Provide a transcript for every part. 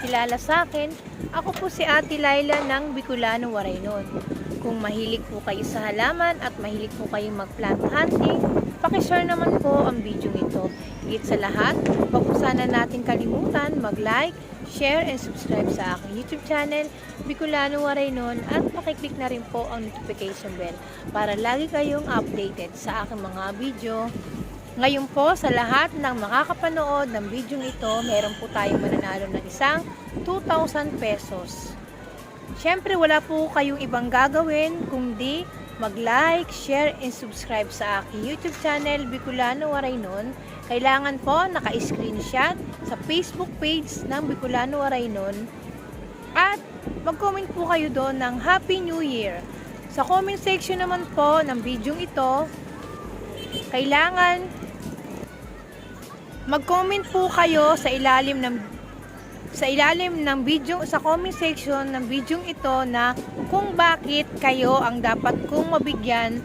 nakakilala sa akin, ako po si Ate Laila ng Bicolano Waraynon. Kung mahilig po kayo sa halaman at mahilig po kayong mag-plant hunting, pakishare naman po ang video ito. Higit sa lahat, huwag po sana natin kalimutan mag-like, share, and subscribe sa aking YouTube channel, Bicolano Waraynon, at pakiclick na rin po ang notification bell para lagi kayong updated sa aking mga video. Ngayon po, sa lahat ng makakapanood ng video ito, meron po tayong mananalo ng isang 2,000 pesos. Siyempre, wala po kayong ibang gagawin kundi mag-like, share, and subscribe sa aking YouTube channel, Bicolano Waraynon. Kailangan po naka-screenshot sa Facebook page ng Bicolano Waraynon at mag-comment po kayo doon ng Happy New Year. Sa comment section naman po ng video ito, kailangan mag-comment po kayo sa ilalim ng video, sa comment section ng video ito na kung bakit kayo ang dapat kong mabigyan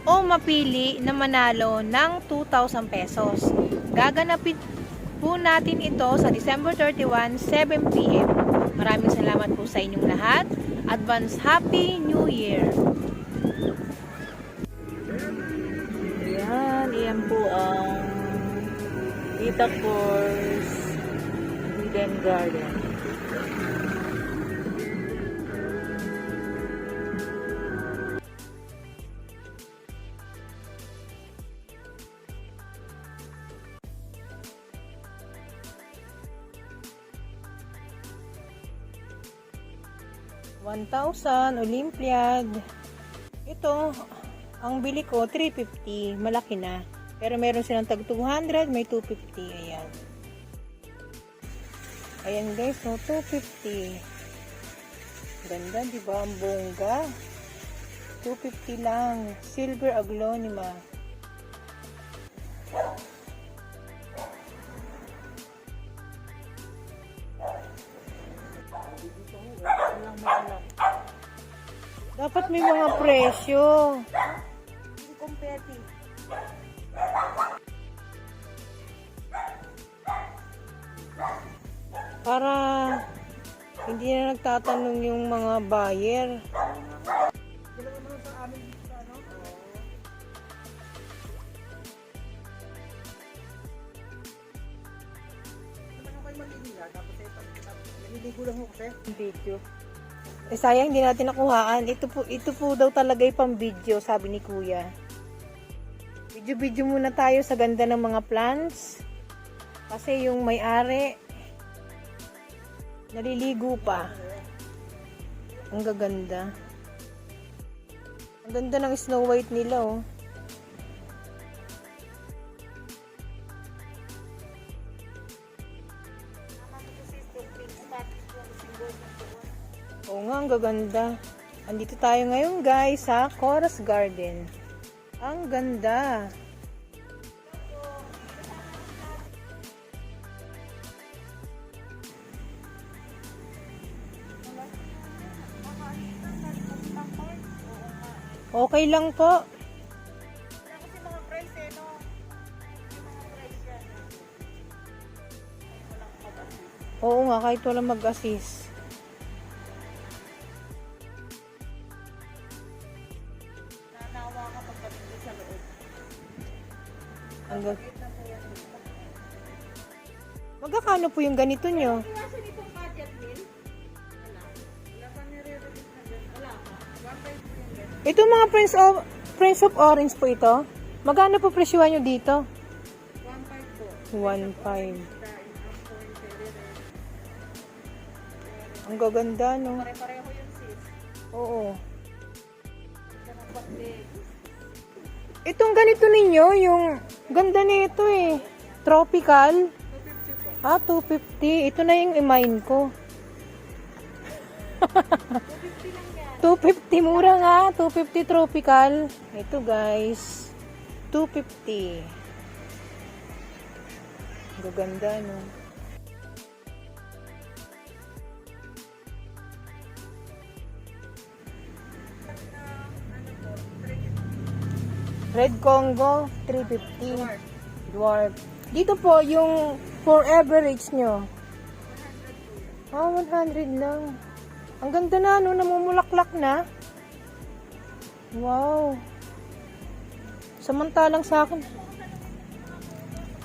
o mapili na manalo ng 2,000 pesos. Gaganapin po natin ito sa December 31, 7 PM. Maraming salamat po sa inyong lahat. Advance Happy New Year! Iyan po ang Coraz Garden. $1,000 Olympiad. Ito, ang bili ko 350, malaki na. Pero meron silang tag 200, may 250. Ayan. Ayan guys, no, 250. Ganda, di ba? Ang Bunga. 250 lang. Silver aglonema. Dapat may mga presyo. Competitive. Para hindi na nagtatanong yung mga buyer. Video. Sayang hindi natin nakuhaan. Ito po daw talaga yung pang video, sabi ni Kuya. Video muna tayo sa ganda ng mga plants. Kasi yung may-ari naliligo pa. Ang gaganda. Ang ganda ng Snow White nila, oh. Oo nga, ang gaganda. Andito tayo ngayon guys sa Coraz Garden. Ang ganda. Okay lang po. Kasi mga price no? Mga price yan. Oo nga, kahit walang mag-assist. Nanawa ka pagdating sa loob. Magkakano po yung ganito nyo? Iwasan itong budget meal. Wala pa nire-release na dyan. Wala pa. 1.5 po yung ganito. Ito mga Prince of Orange po ito. Magkano po presyuhan nyo dito? 1.5 po. 1.5. Ang gaganda, no? Pare-pareho yun sis. Oo. Isa ng bakbeg. Itong ganito ninyo, yung ganda nito eh. Tropical. 250 po. 250. Ito na yung i-mine ko. 250 lang yan. 250, mura nga. 250 tropical. Ito guys. 250. Gaganda, no? Red Congo, 350. Dwarf. Dito po, yung for average nyo. Ah, 100 lang. Ang ganda na, no? Namumulaklak na. Wow. Samantalang sa akin.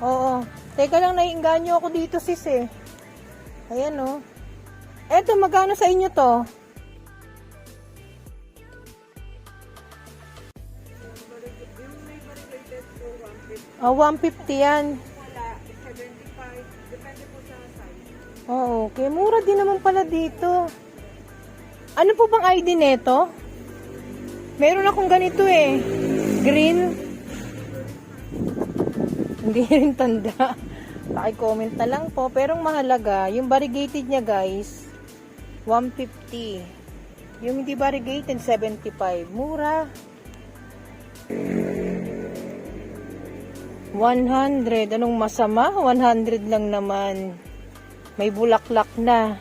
Oo. Teka lang, naiinganyo ako dito, sis, eh. Ayan, no? Eto, magkano sa inyo to? Yung may variegated po, 150. Ah, 150 yan. Wala, 75. Depende po sa size. Oo, okay. Mura din naman pala dito. Ano po bang ID neto? Meron akong ganito eh. Green. Hindi rin tanda. Paki-comment na lang po. Pero ang mahalaga, yung variegated niya guys, 150. Yung hindi variegated, 75. Mura. 100. Anong masama? 100 lang naman. May bulaklak na.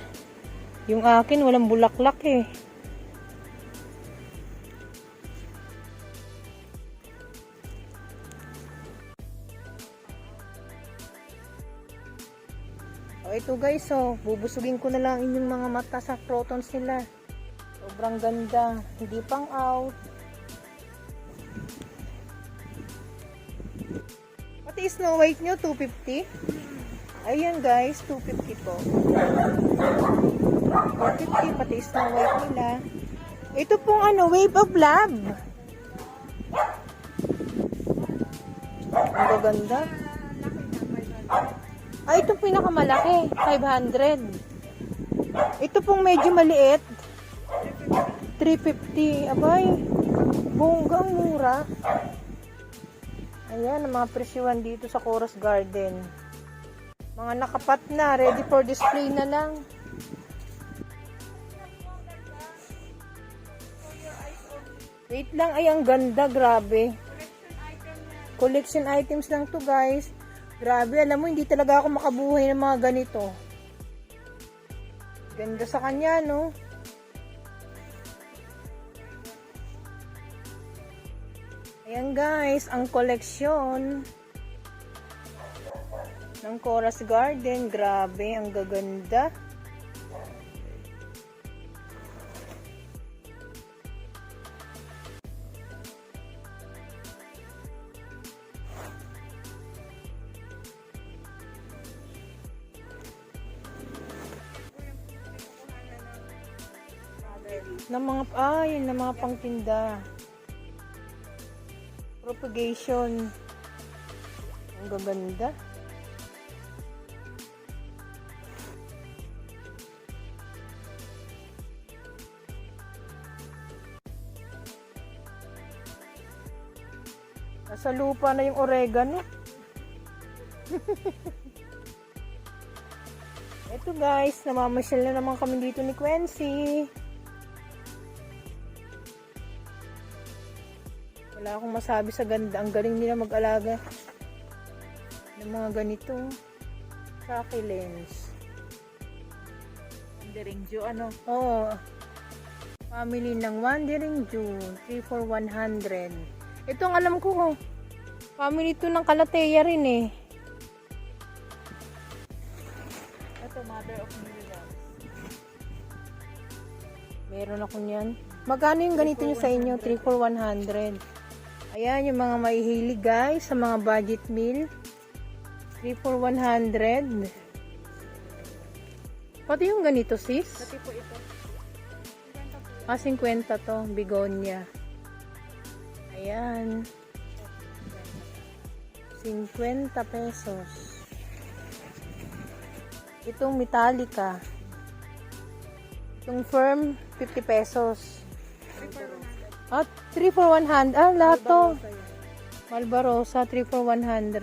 Yung akin, walang bulaklak eh. O ito guys, oh, bubusugin ko na lang inyong mga mata sa crotons nila. Sobrang ganda. Hindi pang out. Pati Snow White nyo, 250. Ayan guys, 250 po. 450, pati Snow White nila. Ito pong ano, Wave of Love. Ang gaganda. Ah, itong pinakamalaki, 500. Ito pong medyo maliit, 350. Abay, bonggang mura. Ayan, ang mga presyuhan dito sa Coraz Garden. Mga nakapat na, ready for display na lang. Wait lang, ay ang ganda, grabe. Collection items lang to guys. Grabe, alam mo, hindi talaga ako makabuhay ng mga ganito. Ganda sa kanya, no? Ayan guys, ang koleksyon ng Coraz Garden. Grabe, ang gaganda. Ng mga, yun, ng mga pangtinda. Propagation. Ang gaganda. Nasa lupa na yung oregano. Ito guys, namamasyal na naman kami dito ni Quincy. Wala akong masabi sa ganda. Ang galing nila mag-alaga ng mga ganito. Succulents. Wandering Jew, ano? Oo. Family ng Wandering Jew. 3 for 100. Ito ang alam ko. Oh. Family to ng Kalateya rin eh. Ito, Mother of Miracles. Meron ako niyan. Magkano yung ganito nyo sa inyo? 3 for 100. Ayan, yung mga maihilig guys sa mga budget meal. 3 for 100. Pati yung ganito sis. Pati po ito. 50 to, bigonia. Ayan. 50 pesos. Itong Metallica. Itong firm, 50 pesos. Ah, 3 for 100. Ah, lahat to. Malbarosa, 3 for 100.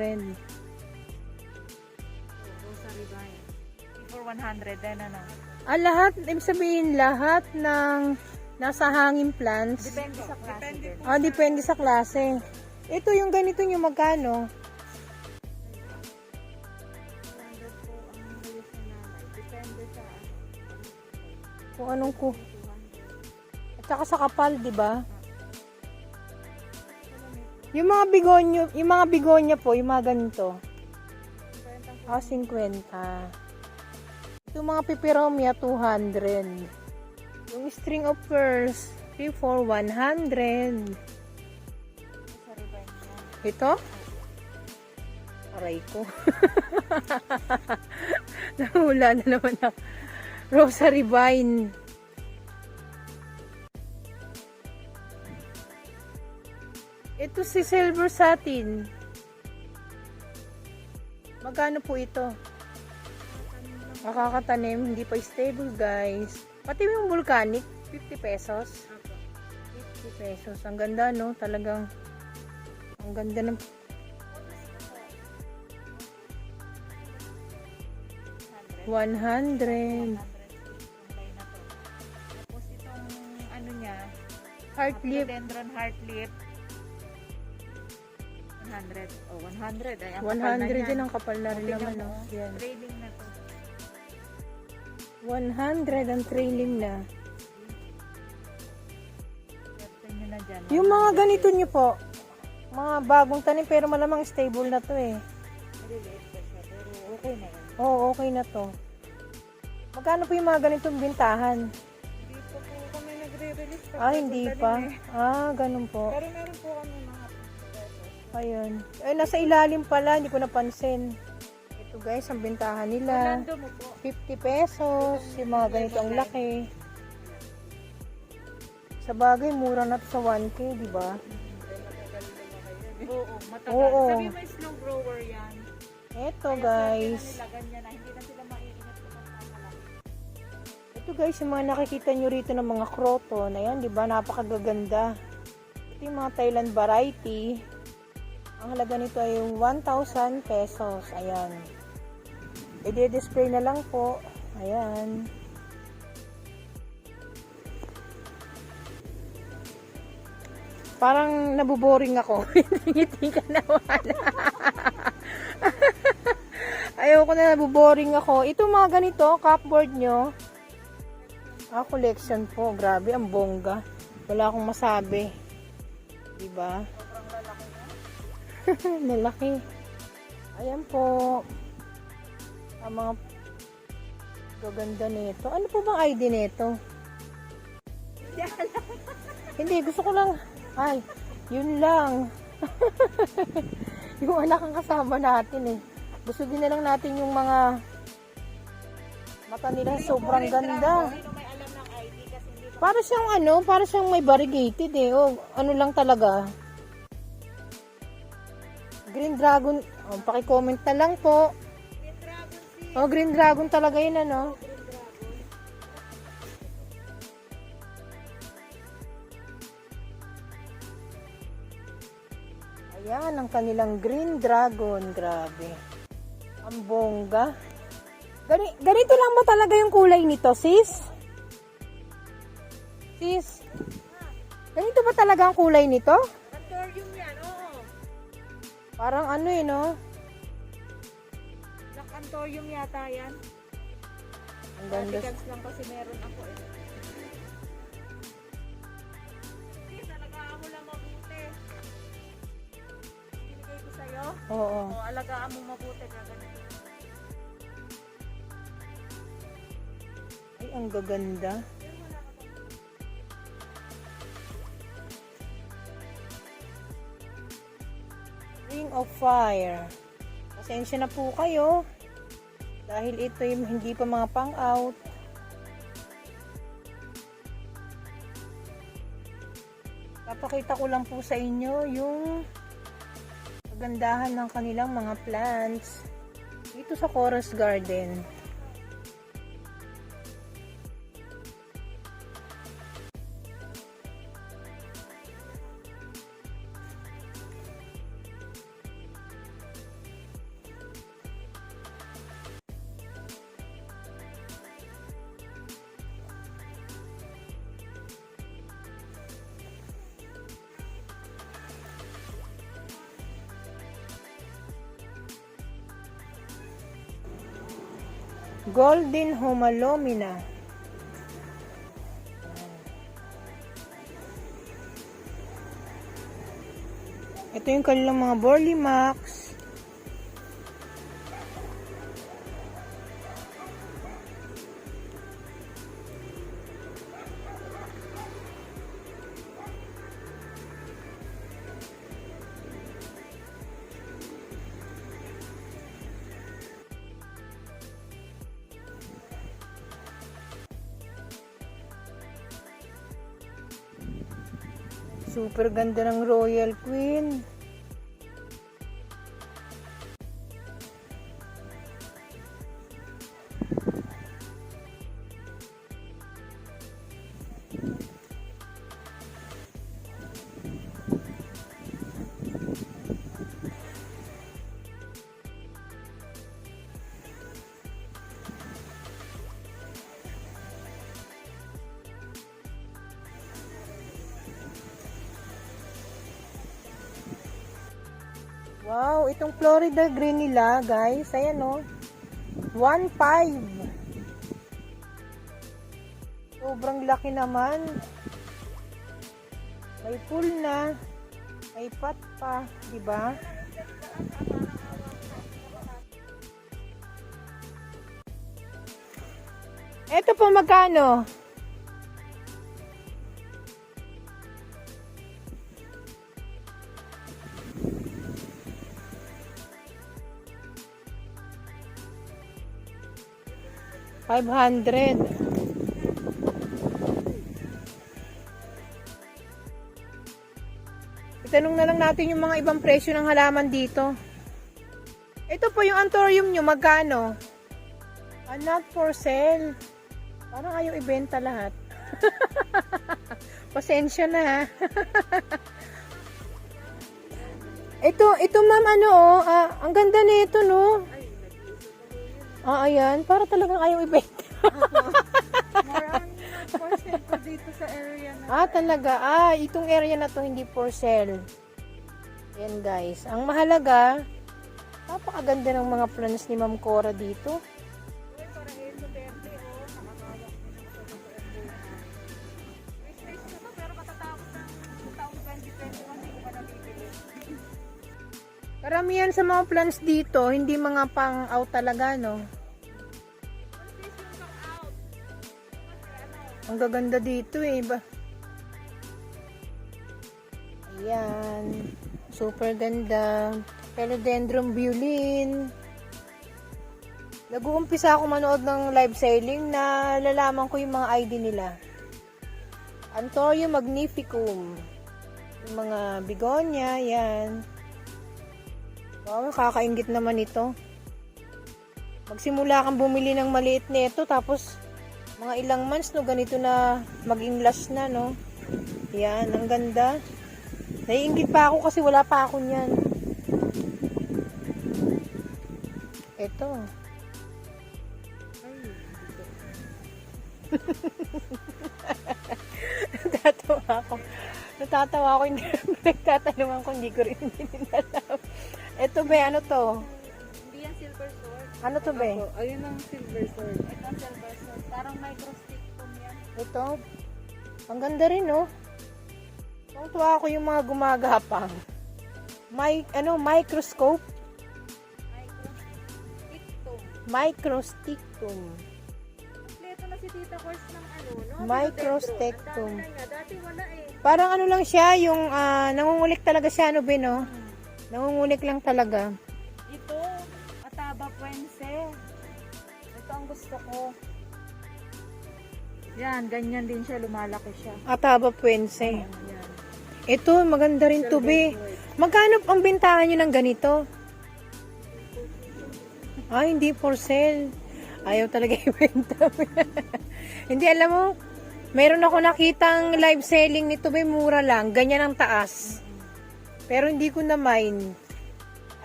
Rosary Vine. 3 for 100 din, ano? Ah, lahat, ibig sabihin lahat ng nasa hangin plants. Depende sa klase. Ah, depende sa klase. Ito yung ganito nyo, magkano? 200 po ang release ng nanay. Depende sa Kung anong ko. At saka sa kapal, di ba? Yung mga bigonya po, yung mga ganito. Ah, 50. Ito mga pipiromia, 200. Yung string of pearls, 3 for 100. Sa riban niya. Ito? Aray ko. Nahula na naman ako. Rosary vine. Ito si silver satin. Magkano po ito? Makakatanim, hindi pa stable guys. Pati yung volcanic, 50 pesos. 50 pesos. Ang ganda no, talagang ang ganda ng 100. Tapos itong ano niya, Heart lip. philodendron heart lip. 100. Oh, 100. Ay, ang kapal na 100 niyan. din ang kapal na rin Tingnan naman. mo, Oh. Yan. trailing na to. 100 ang trailing na. Swerte nyo na dyan. Yung mga ganito nyo po, mga bagong tanim pero malamang stable na to eh. Maliliit pa siya, pero okay na yan. Oo, okay na to. Magkano po yung mga ganitong bintahan? Hindi pa po kami nagre-release. Ah, hindi pa. Ah, ganun po. Pero meron po kami mga pesos. Ayun. Ay, nasa ilalim pala, hindi ko napansin. Ito guys, ang bintahan nila. Nando mo po. 50 pesos. Yung mga ganitong laki. Sa bagay, mura na to sa 1K, di ba? Oo, matagal. Oo. Sabi mo slow grower yan. Ito Kaya guys. swerte na nila ganyan na hindi na sila maiingat kung magkakalaki. Ito guys, yung mga nakikita nyo rito ng mga croton. Ayan, di ba? Napakagaganda. Ito yung mga Thailand variety. Ang halaga nito ay 1,000 pesos. Ayan. I-display na lang po. Ayan. Parang nabuboring ako. Ngiti ka naman. Ayoko na, nabuboring ako. Ito mga ganito, cupboard nyo. Ah, collection po. Grabe, ang bongga. Wala akong masabi. Diba? Malaki. Ayan po. Ang mga gaganda nito. Ano po bang ID nito? Hindi, gusto ko lang. Ay, yun lang. Yung anak ang kasama natin eh. Gusto din na lang natin yung mga mata nila sobrang ganda. Sino may alam ng ID kasi hindi pa. Para siyang ano, para siyang may variegated eh. O, ano lang talaga. Green Dragon. Oh, paki-comment na lang po. Green Dragon si Oh, Green Dragon talaga yun ano. Green Dragon. Ayan, ang kanilang Green Dragon. Grabe. Ang bongga. Ganito lang ba talaga yung kulay nito, sis? Sis? Ganito ba talaga ang kulay nito? Antorium yan, oo. Parang ano eh, no? Black Antorium yata yan. Ang ganda. Radicals lang kasi meron ako eh. Hindi, alagaan mo lang mabuti. Binigay ko sa'yo. Oo. O, alagaan mo mabuti. Gaganito. Ay, ang gaganda. Ring of Fire. Pasensya na po kayo. Dahil ito yung hindi pa mga pang-out. Papakita ko lang po sa inyo yung kagandahan ng kanilang mga plants. Dito sa Coraz Garden. Golden Homalomina. Ito yung kanilang mga Borley Max. super ganda ng Royal Queen. Wow, itong Florida green nila, guys. Ayan, oh. 1.5. Sobrang laki naman. May pool na. May pot pa, di ba? Ito po magkano? $500. Itanong na lang natin yung mga ibang presyo ng halaman dito. Ito po yung anthurium nyo, magkano? Not for sale. Parang ayaw ibenta lahat. Pasensya na ha. ito ma'am, ano ang ganda nito, no? Ayan, para talagang ayaw ibenta. Maraming for sale po dito sa area na. Talaga. Itong area na to hindi for sale. Yan guys. Ang mahalaga, napakaganda ng mga plants ni Ma'am Cora dito. Uy, para ito verde, oh. Nakakawak mo na sa embuhan. Wish ko to, pero matatapos ng taong 2021, hindi ko pa nabibili. Karamihan sa mga plants dito, hindi mga pang-out talaga, no? Ang gaganda dito eh. Ayan. Super ganda. Philodendron violin. Nag-uumpisa ako manood ng live selling na lalaman ko yung mga ID nila. Anthurium magnificum. Yung mga begonia, yan. Wow, kakaingit naman ito. Magsimula kang bumili ng maliit nito tapos mga ilang months, no, ganito na maging last na, no. Yan, ang ganda. Naiinggit pa ako kasi wala pa ako niyan. Ito. Natatawa ako, hindi nagtatanungan ko, hindi ko rin alam. Ito ba, ano to? Hindi yan silver sword. Ano to ba? Ayun ang silver sword. Ito ang silver sword. Parang microstick po yan. Ito. Ang ganda rin, no? Tuwa ako yung mga gumagapang. Microscope? Microstictum. Kompleto na si Tita Course ng ano, no? Microstictum. Ang dami na niya. Dati wala eh. Parang ano lang siya, yung nangungulik talaga siya, no, Ben, no? Nangungulik lang talaga. Ito, ataba puense. Ito ang gusto ko. Yan, ganyan din siya, lumalaki siya. Ataba puense. Yan. Ito, maganda rin to, be. Magkano ang bintahan nyo ng ganito? Hindi for sale. Ayaw talaga ibenta. Hindi, alam mo, meron ako nakitang live selling nito, be, mura lang. Ganyan ang taas. Pero hindi ko na mind.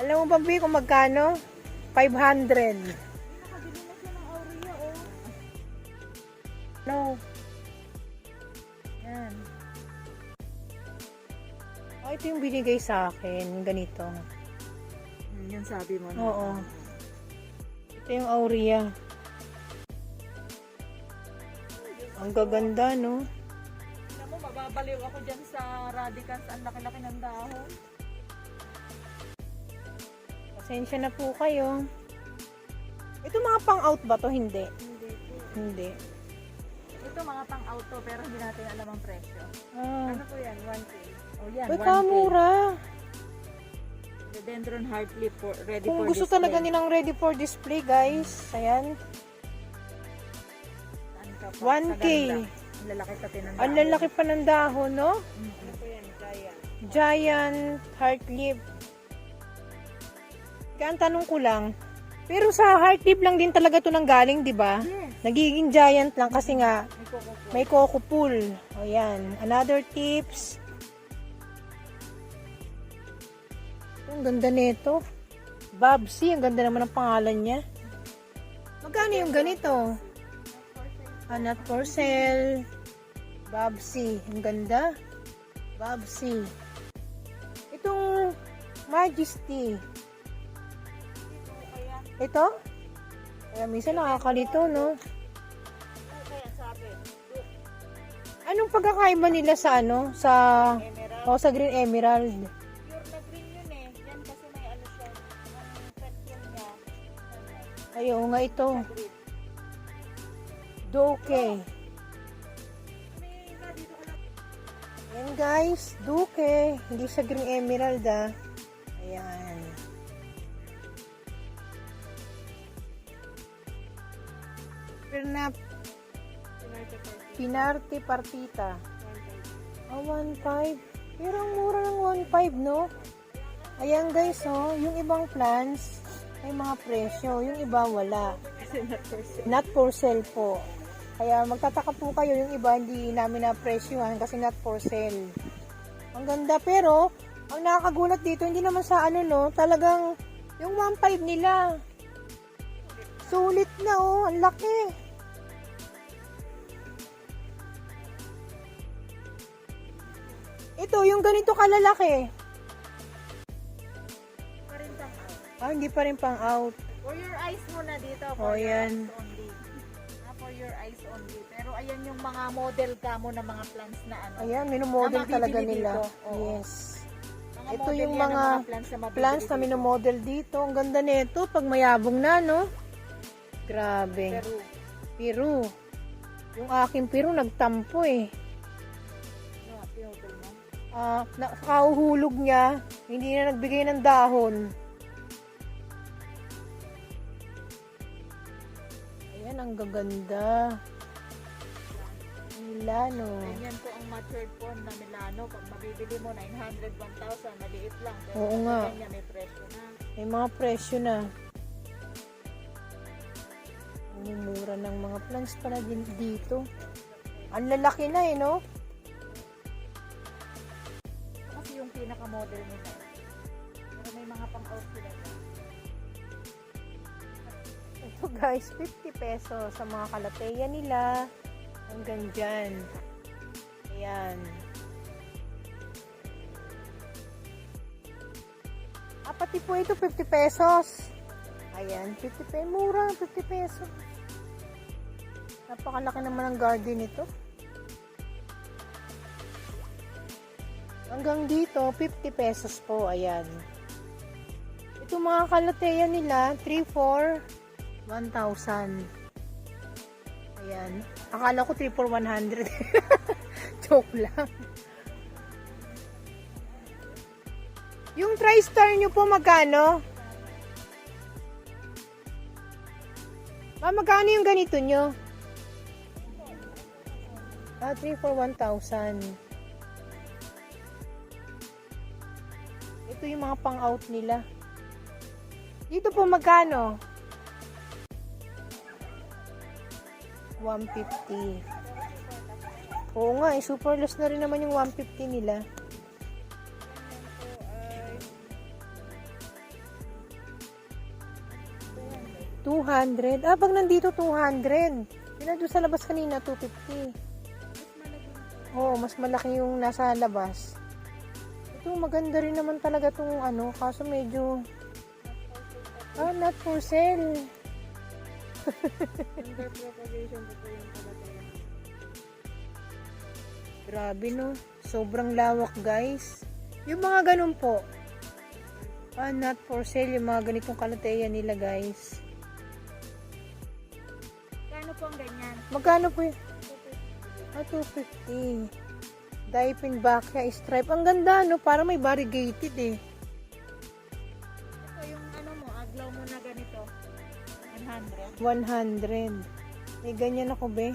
Alam mo ba, be, kung magkano? 500. Nakabili na siya ng aurea, oh. No. Yan. Ito yung binigay sa akin. Ganito. Yan sabi mo na. Oo. Ito yung aurea. Ang gaganda, no? Alam mo, mababaliw ako dyan sa radicals. Ang laki-laki ng dahon. Pasensya na po kayo. Ito mga pang-out ba to? Hindi. Hindi po. Hindi. Ito mga pang-auto pero hindi natin alam ang presyo. Ah. Ano po yan? 1K. Oh yan, Uy, 1K. kamura. Rhododendron hardly ready Kung for gusto display. talaga nilang ready for display, guys. Ayan. Saan ka pa? 1K. Sa ganda. Ang lalaki pati ng dahon. Ang lalaki pa ng dahon, no? Ano po yan? Giant. Giant heart leaf. Kaya ang tanong ko lang, pero sa heart leaf lang din talaga to nang galing, di ba? Yes. Nagiging giant lang kasi nga May coco po. may coco pool. O yan. Another tips. Ang ganda nito. Babsy. Ang ganda naman ang pangalan niya. Magkano yung ganito? Not for sale. Babsy. Ang ganda. Babsy. Itong Majesty. Ito? Kaya minsan nakakalito, no? Kaya sabi, Anong pagkakaiba nila sa ano? Sa emerald. sa Green Emerald. Pure na green yun eh. Yan kasi may ano siya. Ang pencil niya. Ay, oo nga ito. Green. Duke. May nga dito ka lang. Ayan guys, Duke. Hindi sa Green Emerald ah. Ayan. Pinarte Partita. 1.5. Pero ang mura ng 1.5, no? Ayan guys, oh. Yung ibang plants, may mga presyo. Yung iba, wala. Not for sale po. Kaya magtataka po kayo, yung iba hindi namin na presyohan kasi not for sale. Ang ganda, pero ang nakakagulat dito, hindi naman sa ano, no? Talagang yung 1.5 nila. Sulit na, oh. Ang laki. Ito, yung ganito kalalaki. Pa rin pang out. Hindi pa rin pang out. For your eyes muna dito. Oh, For your yan. eyes only. For your eyes only. Pero ayan yung mga model kamo ng mga plants na ano. Ayan, minumodel Na talaga mabibili nila. dito. Oo. Yes. Mga Ito model yung yan ng mga plants na mabibili plants na dito. minumodel dito. Ang ganda nito pag mayabong na, no? Grabe. Peru. Peru. Yung aking Peru nagtampo eh. No, pinutol mo. Nakauhulog niya. Hindi na nagbigay ng dahon. Ayan, ang gaganda. Milano. Ganyan po ang matured form na Milano. Pag mabibili mo, 900, 1,000. Maliit lang. Pero Oo nga. ganyan, may presyo na. May mga presyo na. Ang mura ng mga plants pala din dito. Ang lalaki na eh, no? Kasi yung pinaka-model nila. Pero may mga pang-out sila. Ito guys, 50 pesos sa mga kalateya nila. Hanggang dyan. Ayan. Pati po ito 50 pesos. Ayan, 50 pesos. Mura, 50 pesos. Napakalaki naman ang garden ito. Hanggang dito, 50 pesos po. Ayan. Ito mga kalateya nila, 3 for 1,000. Ayan. Akala ko 3 for 100. Joke lang. Yung TriStar nyo po magkano? Magkano yung ganito nyo? 3 for 1,000. Ito yung mga pang-out nila. Dito po magkano? 150. Oo nga, super loss na rin naman yung 150 nila. 200. Pag nandito 200. Yun na doon sa labas kanina 250. Oo, mas malaki yung nasa labas. Ito maganda rin naman talaga tong ano, kaso medyo not for sale. Under propagation po yung kalagay. Grabe no. Sobrang lawak guys. Yung mga ganun po. Not for sale yung mga ganitong kalateya nila guys. Kano po ang ganyan? Magkano po yun? 250. Dipin Bacchia stripe. Ang ganda no. Para may variegated eh. Ito yung ano mo, aglaw mo na ganito. 100. 100. May ganyan ako be.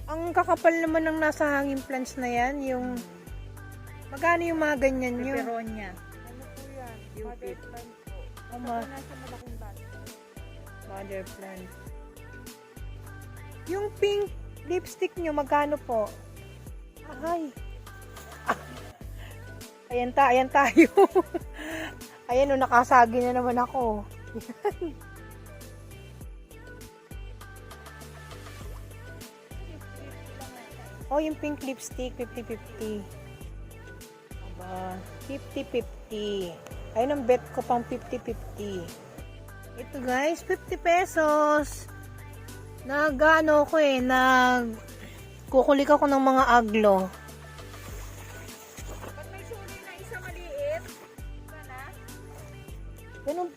Ang kakapal naman ng nasa hanging plants na yan, yung magkano yung mga ganyan nyo? Peperonia. Ano po yan? Mother plant po. Basta po nasa malaking bat. Mother plant. Yung pink lipstick nyo, magkano po? Ay. Ayan tayo. Ayan o, nakasagi na naman ako. Oh, yung pink lipstick, 50-50. Aba, 50-50. Ayun ang bet ko pang 50-50. Ito guys, 50 pesos. Nag-ano ko kukulik ako ng mga aglo. Pag may suli na isa maliit, ba na? Ganun.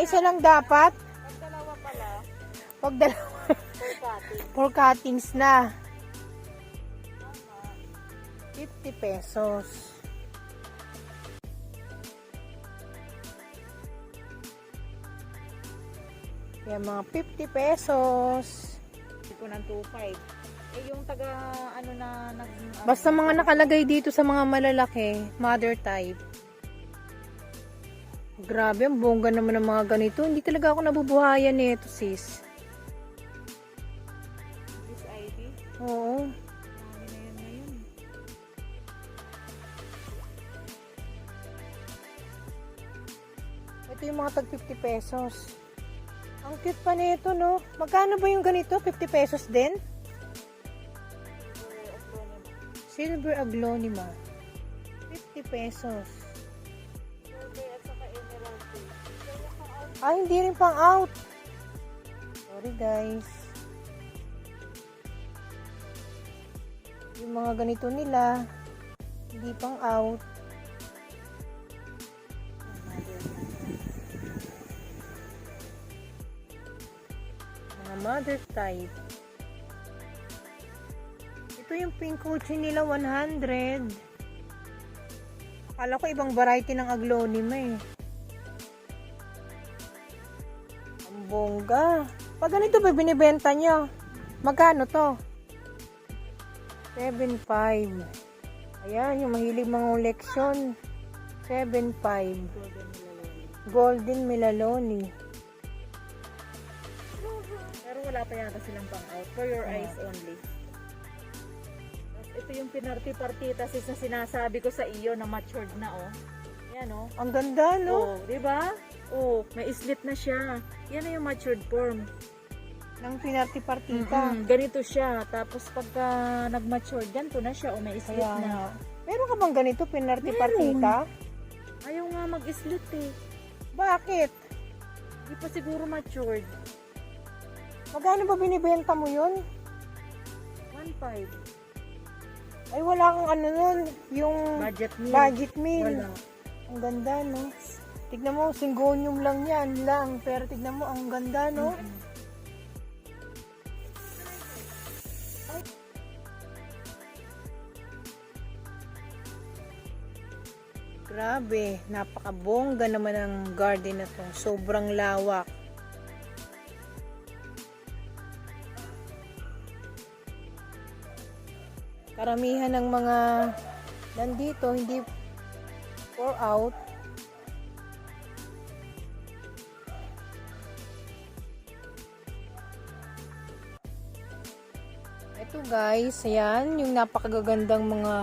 Isa lang dapat? Pag dalawa pala, Pag dalawa, full cutting. for cuttings na. Tama. 50 pesos. Yan, mga 50 pesos. Hindi ko ng 2.5. Eh, yung taga, ano na, Basta mga nakalagay dito sa mga malalaki, mother type. Grabe, ang bongga naman ng mga ganito. Hindi talaga ako nabubuhayan nito, sis. This ID. Oo. Marami na yun ngayon. Ito yung mga tag 50 pesos. Ang cute pa nito, no? Magkano ba yung ganito? 50 pesos din? Silver aglonema. 50 pesos. Survey at saka emerald tea. Hindi rin pang out. Sorry, guys. Yung mga ganito nila, hindi pang out. Mga mother type. Ito yung pink coaching nila, 100. Akala ko ibang variety ng aglonema eh. Ang bongga. Pag ganito ba binibenta nyo? Magkano to? 7.5. Ayan, yung mahilig mga koleksyon. 7.5. Golden Melaloni. Pero wala pa yata silang pang out. For your eyes only. Ito yung pinarti-partita sis na sinasabi ko sa iyo na matured na oh. Yan oh. Ang ganda, no? Oh, di ba? Oh, may slit na siya. Yan na yung matured form. Ng pinarti-partita. Ganito siya. Tapos pagka nag-mature, ganito na siya. O may slit Kaya na. nga. Meron ka bang ganito, pinarti-partita? Ayaw nga mag-slit eh. Bakit? Hindi pa siguro matured. Magkano ba binibenta mo yun? 1.5. Ay, wala kang ano nun. Yung Budget meal. budget meal. Wala. Ang ganda, no? Tignan mo, syngonium lang yan lang. Pero tignan mo, ang ganda, no? Grabe, napakabongga naman ang garden na to. Sobrang lawak. Karamihan ng mga nandito, hindi pour out. Ito guys, ayan, yung napakagagandang mga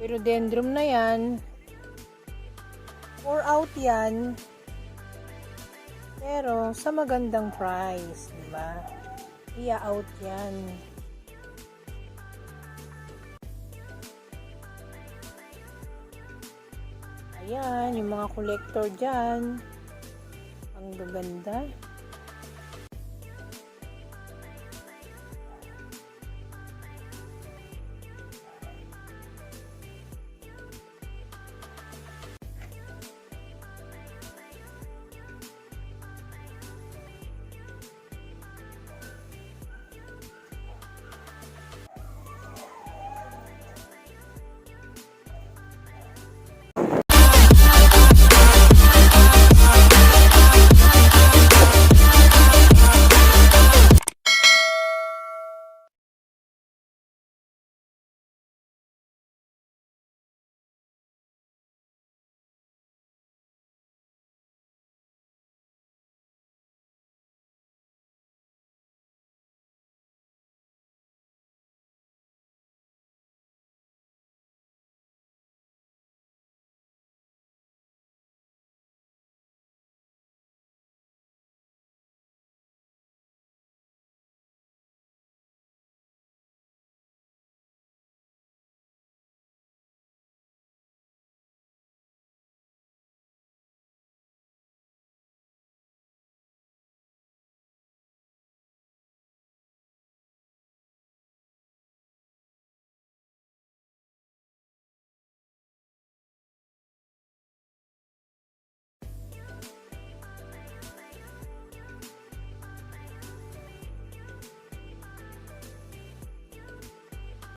philodendron na yan. Pour out yan. Pero sa magandang price, diba? Iya-out yan. Ayan, yung mga collector dyan. Ang gaganda.